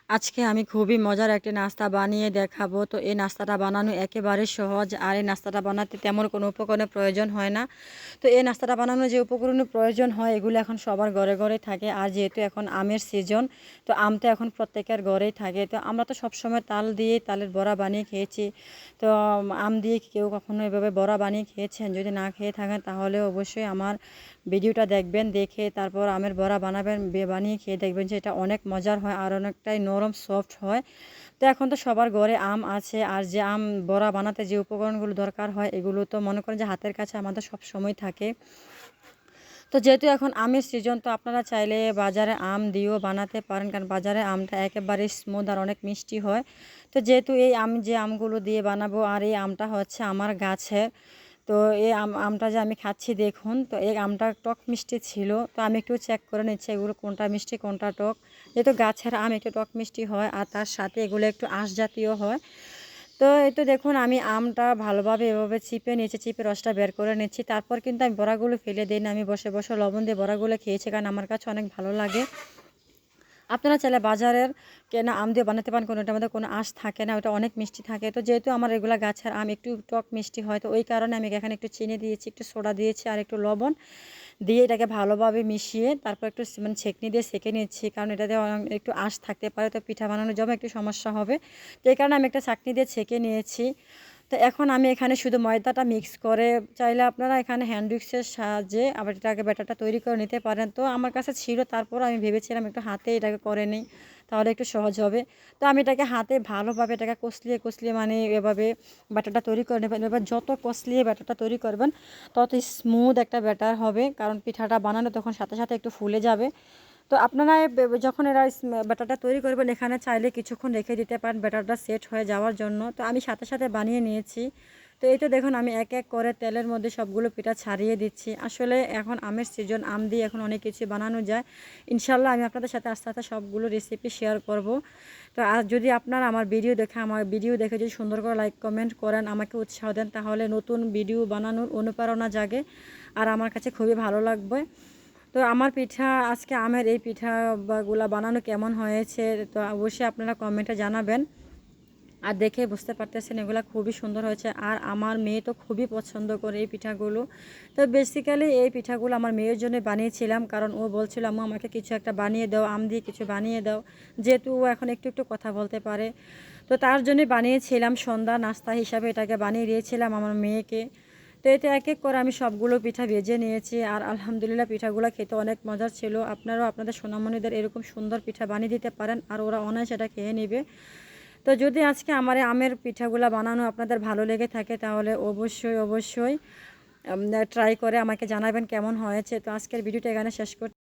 আজকে আমি খুবই মজার একটি নাস্তা বানিয়ে দেখাবো। তো এই নাস্তাটা বানানো একেবারে সহজ। আর এই নাস্তাটা বানাতে তেমন কোনো উপকরণের প্রয়োজন হয় না। তো এই নাস্তাটা বানানোর যে উপকরণের প্রয়োজন হয় এগুলো এখন সবার ঘরে ঘরে থাকে। আর যেহেতু এখন আমের সিজন, তো আম তো এখন প্রত্যেকের ঘরেই থাকে। তো আমরা তো সবসময় তাল দিয়ে তালের বড়া বানিয়ে খেয়েছি। তো আম দিয়ে কেউ কখনো এভাবে বড়া বানিয়ে খেয়েছেন? যদি না খেয়ে থাকেন তাহলে অবশ্যই আমার ভিডিওটা দেখবেন, দেখে তারপর আমের বড়া বানাবেন, বানিয়ে খেয়ে দেখবেন যে এটা অনেক মজার হয় আর অনেকটাই নরম সফট হয়। তো এখন তো সবার ঘরে আম আছে, আর যে আম বড়া বানাতে যে উপকরণগুলো দরকার হয় এগুলো তো মনে করেন যে হাতের কাছে আমাদের সব সময় থাকে। তো যেহেতু এখন আমের সিজন, তো আপনারা চাইলে বাজারে আম দিয়েও বানাতে পারেন, কারণ বাজারে আমটা একেবারে স্মুথ আর অনেক মিষ্টি হয়। তো যেহেতু এই যে আমগুলো দিয়ে বানাবো, আর এই আমটা হচ্ছে আমার গাছের। তো এই আমটা যে আমি খাচ্ছি দেখুন, তো এই আমটা টক মিষ্টি ছিল। তো আমি একটু চেক করে নিচ্ছি এগুলো কোনটা মিষ্টি কোনটা টক। যেহেতু গাছের আম একটু টক মিষ্টি হয়, আর তার সাথে এগুলো একটু আঁশ জাতীয় হয়। তো এই তো দেখুন আমি আমটা ভালোভাবে এভাবে চিপে নিয়েছি, চিপে রসটা বের করে নিচ্ছি। তারপর কিন্তু আমি বড়াগুলো ফেলে দিই না, আমি বসে বসে লবণ দিয়ে বড়াগুলো খেয়েছি, কারণ আমার কাছে অনেক ভালো লাগে। আপনারা চাইলে বাজারের কেনা আম দিয়ে বানাতে পারেন, কোনোটার মধ্যে কোনো আঁশ থাকে না, ওটা অনেক মিষ্টি থাকে। তো যেহেতু আমার এগুলা গাছের আম একটু টক মিষ্টি হয়, তো ওই কারণে আমি এখানে একটু চিনি দিয়েছি, একটু সোডা দিয়েছি আর একটু লবণ দিয়ে এটাকে ভালোভাবে মিশিয়ে তারপর একটু মানে ছেঁকনি দিয়ে সেঁকে নিচ্ছি, কারণ এটাতে একটু আঁশ থাকতে পারে, তো পিঠা বানানোর জন্য একটু সমস্যা হবে। তো এই কারণে আমি একটা ছাঁকনি দিয়ে ছেঁকে নিয়েছি। তো এখন আমি এখানে শুধু ময়দাটা মিক্স করে, চাইলে আপনারা এখানে হ্যান্ড উইক্সের সাহায্যে আবার এটাকে ব্যাটারটা তৈরি করে নিতে পারেন। তো আমার কাছে ছিল, তারপর আমি ভেবেছিলাম একটু হাতে এটাকে করে নিই, তাহলে একটু সহজ হবে। তো আমি এটাকে হাতে ভালোভাবে এটাকে কষলিয়ে কষলিয়ে মানে এভাবে ব্যাটারটা তৈরি করে নেবেন। এবার যত কষলিয়ে ব্যাটারটা তৈরি করবেন তত স্মুথ একটা ব্যাটার হবে, কারণ পিঠাটা বানানো তখন সাথে সাথে একটু ফুলে যাবে। তো আপনারা যখন এরা ব্যাটারটা তৈরি করবেন, এখানে চাইলে কিছুক্ষণ রেখে দিতে পারেন ব্যাটারটা সেট হয়ে যাওয়ার জন্য। তো আমি সাথে সাথে বানিয়ে নিয়েছি। তো এই তো দেখুন আমি এক এক করে তেলের মধ্যে সবগুলো পিঠা ছাড়িয়ে দিচ্ছি। আসলে এখন আমের সিজন, আম দিয়ে এখন অনেক কিছু বানানো যায়। ইনশাল্লাহ আমি আপনাদের সাথে আস্তে আস্তে সবগুলো রেসিপি শেয়ার করব। তো আর যদি আপনারা আমার ভিডিও দেখে যদি সুন্দর করে লাইক কমেন্ট করেন, আমাকে উৎসাহ দেন, তাহলে নতুন ভিডিও বানানোর অনুপ্রেরণা জাগে আর আমার কাছে খুবই ভালো লাগবে। তো আমার পিঠা আজকে আমের এই পিঠাগুলা বানানো কেমন হয়েছে, তো অবশ্যই আপনারা কমেন্টে জানাবেন। আর দেখে বুঝতে পারতেছেন এগুলো খুবই সুন্দর হয়েছে, আর আমার মেয়ে তো খুবই পছন্দ করে এই পিঠাগুলো। তো বেসিক্যালি এই পিঠাগুলো আমার মেয়ের জন্য বানিয়েছিলাম, কারণ ও বলছিল আম্মু আমাকে কিছু একটা বানিয়ে দাও, আম দিয়ে কিছু বানিয়ে দাও, যেহেতু ও এখন একটু একটু কথা বলতে পারে। তো তার জন্য বানিয়েছিলাম, সন্ধ্যা নাস্তা হিসাবে এটাকে বানিয়ে দিয়েছিলাম আমার মেয়েকে। তো এতে এক এক করে আমি সবগুলো পিঠা ভেজে নিয়েছি, আর আলহামদুলিল্লাহ পিঠাগুলো খেতে অনেক মজার ছিল। আপনারাও আপনাদের সোনামণিদের এরকম সুন্দর পিঠা বানিয়ে দিতে পারেন, আর ওরা অনায়াসে সেটা খেয়ে নেবে। তো যদি আজকে আমার এই আমের পিঠাগুলো বানানো আপনাদের ভালো লেগে থাকে, তাহলে অবশ্যই অবশ্যই ট্রাই করে আমাকে জানাবেন কেমন হয়েছে। তো আজকের ভিডিওটা এখানে শেষ করছি।